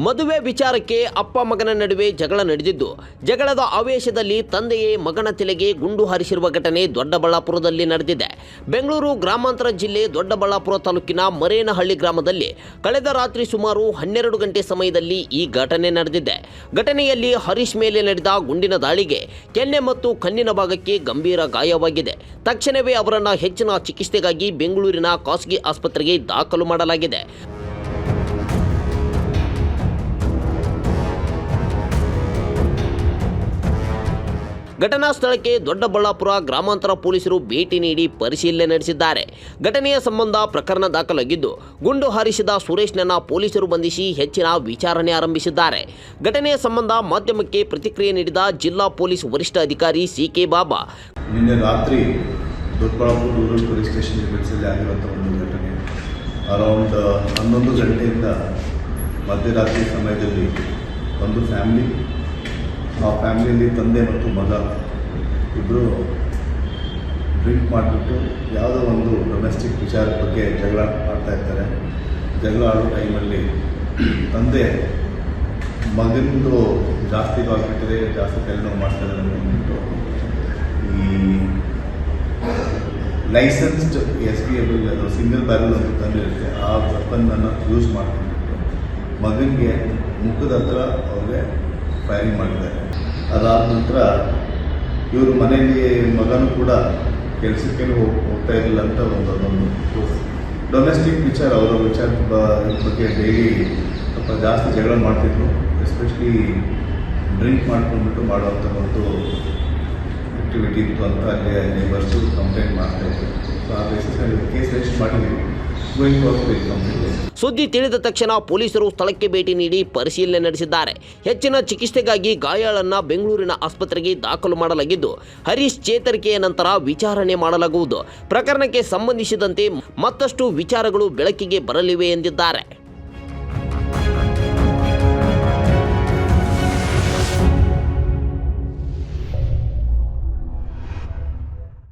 ಮದುವೆ ವಿಚಾರಕ್ಕೆ ಅಪ್ಪ ಮಗನ ನಡುವೆ ಜಗಳ ನಡೆದಿದ್ದು, ಜಗಳದ ಆವೇಶದಲ್ಲಿ ತಂದೆಯೇ ಮಗನ ತಲೆಗೆ ಗುಂಡು ಹಾರಿಸಿರುವ ಘಟನೆ ದೊಡ್ಡಬಳ್ಳಾಪುರದಲ್ಲಿ ನಡೆದಿದೆ. ಬೆಂಗಳೂರು ಗ್ರಾಮಾಂತರ ಜಿಲ್ಲೆ ದೊಡ್ಡಬಳ್ಳಾಪುರ ತಾಲೂಕಿನ ಮರೇನಹಳ್ಳಿ ಗ್ರಾಮದಲ್ಲಿ ಕಳೆದ ರಾತ್ರಿ ಸುಮಾರು 12 ಗಂಟೆ ಸಮಯದಲ್ಲಿ ಈ ಘಟನೆ ನಡೆದಿದೆ. ಘಟನೆಯಲ್ಲಿ ಹರೀಶ್ ಮೇಲೆ ನಡೆದ ಗುಂಡಿನ ದಾಳಿಗೆ ಕೆನ್ನೆ ಮತ್ತು ಕಣ್ಣಿನ ಭಾಗಕ್ಕೆ ಗಂಭೀರ ಗಾಯವಾಗಿದೆ. ತಕ್ಷಣವೇ ಅವರನ್ನು ಹೆಚ್ಚಿನ ಚಿಕಿತ್ಸೆಗಾಗಿ ಬೆಂಗಳೂರಿನ ಖಾಸಗಿ ಆಸ್ಪತ್ರೆಗೆ ದಾಖಲು ಮಾಡಲಾಗಿದೆ. ಘಟನಾ ಸ್ಥಳಕ್ಕೆ ದೊಡ್ಡಬಳ್ಳಾಪುರ ಗ್ರಾಮಾಂತರ ಪೊಲೀಸರು ಭೇಟಿ ನೀಡಿ ಪರಿಶೀಲನೆ ನಡೆಸಿದ್ದಾರೆ. ಘಟನೆಯ ಸಂಬಂಧ ಪ್ರಕರಣ ದಾಖಲಾಗಿದ್ದು, ಗುಂಡು ಹಾರಿಸಿದ ಸುರೇಶ್ನನ್ನ ಪೊಲೀಸರು ಬಂಧಿಸಿ ಹೆಚ್ಚಿನ ವಿಚಾರಣೆ ಆರಂಭಿಸಿದ್ದಾರೆ. ಘಟನೆಯ ಸಂಬಂಧ ಮಾಧ್ಯಮಕ್ಕೆ ಪ್ರತಿಕ್ರಿಯೆ ನೀಡಿದ ಜಿಲ್ಲಾ ಪೊಲೀಸ್ ವರಿಷ್ಠ ಅಧಿಕಾರಿ ಸಿ.ಕೆ. ಬಾಬಾ, ನಿನ್ನೆ ರಾತ್ರಿ ದೊಡ್ಡಬಳ್ಳಾಪುರ ರೂರಲ್ ಪೊಲೀಸ್ ಸ್ಟೇಷನ್ ಲಿಮಿಟ್ಸಲ್ಲಿ ಆಗಿರುವಂಥ ಒಂದು ಘಟನೆ ಅರೌಂಡ್ 11 ಗಂಟೆಯಿಂದ ಮಧ್ಯರಾತ್ರಿ ಸಮಯದಲ್ಲಿ ಒಂದು ಫ್ಯಾಮಿಲಿ, ಆ ಫ್ಯಾಮಿಲಿಯಲ್ಲಿ ತಂದೆ ಮತ್ತು ಮಗ ಇಬ್ಬರು ಡ್ರಿಂಕ್ ಮಾಡಿಬಿಟ್ಟು ಯಾವುದೋ ಒಂದು ಡೊಮೆಸ್ಟಿಕ್ ವಿಚಾರದ ಬಗ್ಗೆ ಜಗಳ ಆಡ್ತಾ ಇರ್ತಾರೆ. ಜಗಳ ಆಡೋ ಟೈಮಲ್ಲಿ ತಂದೆ ಮಗನಿಂದು ಜಾಸ್ತಿ ಆಗಿಬಿಟ್ಟಿದೆ, ಜಾಸ್ತಿ ತಲೆನೋವು ಮಾಡ್ತಾ ಇದ್ದಾರೆ ಅಂದ್ಬಿಟ್ಟು ಈ ಲೈಸೆನ್ಸ್ಡ್ SBL ಅದು ಸಿಂಗಲ್ ಬ್ಯಾರಲ್ ಅಂತ ತಂದಿರುತ್ತೆ, ಆ ವೆಪನ್ನನ್ನು ಯೂಸ್ ಮಾಡಿಬಿಟ್ಟು ಮಗನಿಗೆ ಮುಖದ ಹತ್ರ ಅವ್ರಿಗೆ ಫೈರಿಂಗ್ ಮಾಡಿದ್ದಾರೆ. ಅದಾದ ನಂತರ ಇವರು ಮನೆಯಲ್ಲಿ ಮಗನೂ ಕೂಡ ಕೆಲಸಕ್ಕೆ ಹೋಗ್ತಾ ಇರಲಿಲ್ಲ ಅಂತ ಅದೊಂದು ಡೊಮೆಸ್ಟಿಕ್ ವಿಚಾರ, ಅವರ ವಿಚಾರದ ಬಗ್ಗೆ ಡೈಲಿ ಸ್ವಲ್ಪ ಜಾಸ್ತಿ ಜಗಳ ಮಾಡ್ತಿದ್ರು. ಎಸ್ಪೆಷಲಿ ಡ್ರಿಂಕ್ ಮಾಡ್ಕೊಂಡ್ಬಿಟ್ಟು ಮಾಡುವಂಥ ಒಂದು ಆ್ಯಕ್ಟಿವಿಟಿ ಇತ್ತು ಅಂತ ಅಲ್ಲಿ ನೇಬರ್ಸು ಕಂಪ್ಲೇಂಟ್ ಮಾಡ್ತಾಯಿದ್ರು. ಸೊ ಆ ಬೇಸಿಸಲ್ಲಿ ಕೇಸ್ ರಿಜಿಸ್ಟರ್ ಮಾಡಿದ್ದೀವಿ. ಸುದ್ದಿ ತಿಳಿದ ತಕ್ಷಣ ಪೊಲೀಸರು ಸ್ಥಳಕ್ಕೆ ಭೇಟಿ ನೀಡಿ ಪರಿಶೀಲನೆ ನಡೆಸಿದ್ದಾರೆ. ಹೆಚ್ಚಿನ ಚಿಕಿತ್ಸೆಗಾಗಿ ಗಾಯಾಳನ್ನ ಬೆಂಗಳೂರಿನ ಆಸ್ಪತ್ರೆಗೆ ದಾಖಲು ಮಾಡಲಾಗಿದ್ದು, ಹರೀಶ್ ಚೇತರಿಕೆಯ ನಂತರ ವಿಚಾರಣೆ ಮಾಡಲಾಗುವುದು. ಪ್ರಕರಣಕ್ಕೆ ಸಂಬಂಧಿಸಿದಂತೆ ಮತ್ತಷ್ಟು ವಿಚಾರಗಳು ಬೆಳಕಿಗೆ ಬರಲಿವೆ ಎಂದಿದ್ದಾರೆ.